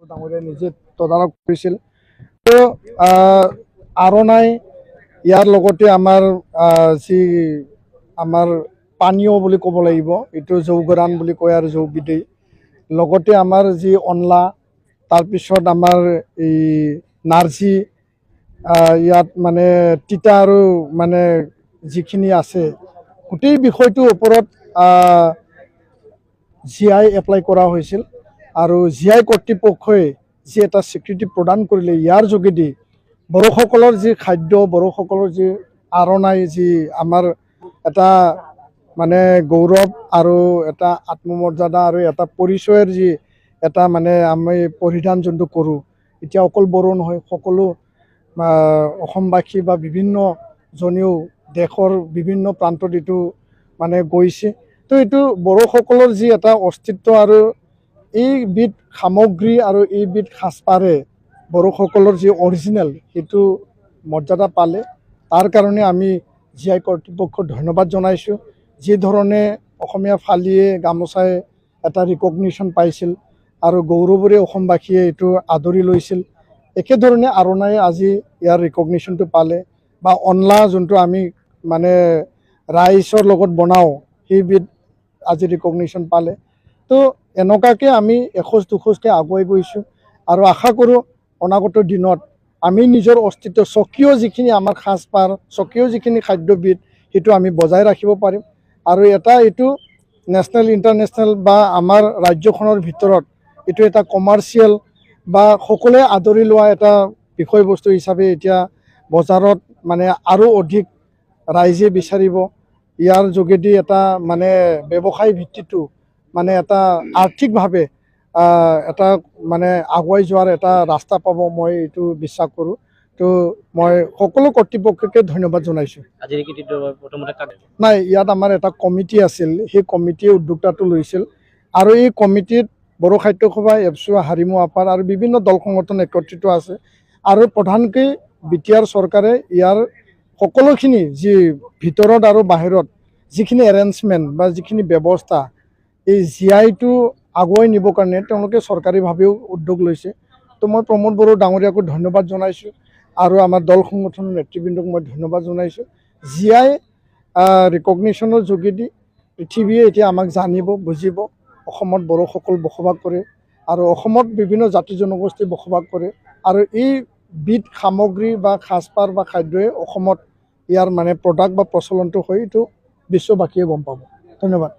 ডাঙৰীয়াই নিজে তদাৰক কৰিছিল। তো আৰণাই ইয়াৰ লগতে যি আমাৰ পানীয় বুলি ক'ব লাগিব, এইটো যৌগৰান বুলি কয় আৰু যৌবিদেই, লগতে আমাৰ যি অনলা, তাৰপিছত আমাৰ এই নাৰ্জী, ইয়াত মানে তিতা আৰু মানে যিখিনি আছে গোটেই বিষয়টোৰ ওপৰত GI এপ্লাই কৰা হৈছিল আৰু GI কৰ্তৃপক্ষই যি এটা স্বীকৃতি প্ৰদান কৰিলে, ইয়াৰ যোগেদি বড়োসকলৰ যি খাদ্য, বড়োসকলৰ যি আৰণাই, যি আমাৰ এটা মানে গৌৰৱ আৰু এটা আত্মমৰ্যাদা আৰু এটা পৰিচয়ৰ যি এটা মানে আমি পৰিধান যোনটো কৰোঁ, এতিয়া অকল বড়ো নহয়, সকলো অসমবাসী বা বিভিন্ন জনেও দেশৰ বিভিন্ন প্ৰান্তত এইটো মানে গৈছে। তো এইটো বড়োসকলৰ যি এটা অস্তিত্ব আৰু এইবিধ সামগ্ৰী আৰু এইবিধ সাজপাৰে বড়োসকলৰ যি অৰিজিনেল সেইটো মৰ্যাদা পালে, তাৰ কাৰণে আমি GI কৰ্তৃপক্ষক ধন্যবাদ জনাইছোঁ। যি ধৰণে অসমীয়া ফালিয়ে গামোচাই এটা ৰিকগনিশ্যন পাইছিল আৰু গৌৰৱৰে অসমবাসীয়ে এইটো আদৰি লৈছিল, একেধৰণে আৰণাই আজি ইয়াৰ ৰিকগনিশ্যনটো পালে, বা অনলা যোনটো আমি মানে ৰাইচৰ লগত বনাওঁ সেইবিধ আজি ৰিকগনিশ্যন পালে। তো এনেকুৱাকৈ আমি এখোজ দুখোজকৈ আগুৱাই গৈছোঁ আৰু আশা কৰোঁ অনাগত দিনত আমি নিজৰ অস্তিত্ব, স্বকীয় যিখিনি আমাৰ সাজপাৰ, স্বকীয় যিখিনি খাদ্যবিধ, সেইটো আমি বজাই ৰাখিব পাৰিম আৰু এইটো নেশ্যনেল ইণ্টাৰনেশ্যনেল বা আমাৰ ৰাজ্যখনৰ ভিতৰত এইটো এটা কমাৰ্চিয়েল বা সকলোৱে আদৰি লোৱা এটা বিষয়বস্তু হিচাপে এতিয়া বজাৰত মানে আৰু অধিক ৰাইজে বিচাৰিব। ইয়াৰ যোগেদি এটা মানে ব্যৱসায় ভিত্তিটো মানে এটা আৰ্থিকভাৱে এটা মানে আগুৱাই যোৱাৰ এটা ৰাস্তা পাব, মই এইটো বিশ্বাস কৰোঁ। তো মই সকলো কৰ্তৃপক্ষকে ধন্যবাদ জনাইছোঁ। নাই, ইয়াত আমাৰ এটা কমিটি আছিল, সেই কমিটিয়ে উদ্যোক্তাটো লৈছিল আৰু এই কমিটিত বড়ো সাহিত্য সভা, এপচু, হাৰিমু আপাৰ আৰু বিভিন্ন দল সংগঠন একত্ৰিত আছে আৰু প্ৰধানকৈ BTR চৰকাৰে ইয়াৰ সকলোখিনি যি ভিতৰত আৰু বাহিৰত যিখিনি এৰেঞ্জমেণ্ট বা যিখিনি ব্যৱস্থা, এই GIটো আগুৱাই নিবৰ কাৰণে তেওঁলোকে চৰকাৰীভাৱেও উদ্যোগ লৈছে। তো মই প্ৰমোদ বড়ো ডাঙৰীয়াকো ধন্যবাদ জনাইছোঁ আৰু আমাৰ দল সংগঠনৰ নেতৃবৃন্দক মই ধন্যবাদ জনাইছোঁ। GI ৰিকগনিশ্যনৰ যোগেদি পৃথিৱীয়ে এতিয়া আমাক জানিব, বুজিব, অসমত বড়োসকল বসবাস কৰে আৰু অসমত বিভিন্ন জাতি জনগোষ্ঠী বসবাস কৰে আৰু এইবিধ সামগ্ৰী বা সাজপাৰ বা খাদ্যই অসমত ইয়াৰ মানে প্ৰডাক্ট বা প্ৰচলনটো হয়, এইটো বিশ্ববাসীয়ে গম পাব। ধন্যবাদ।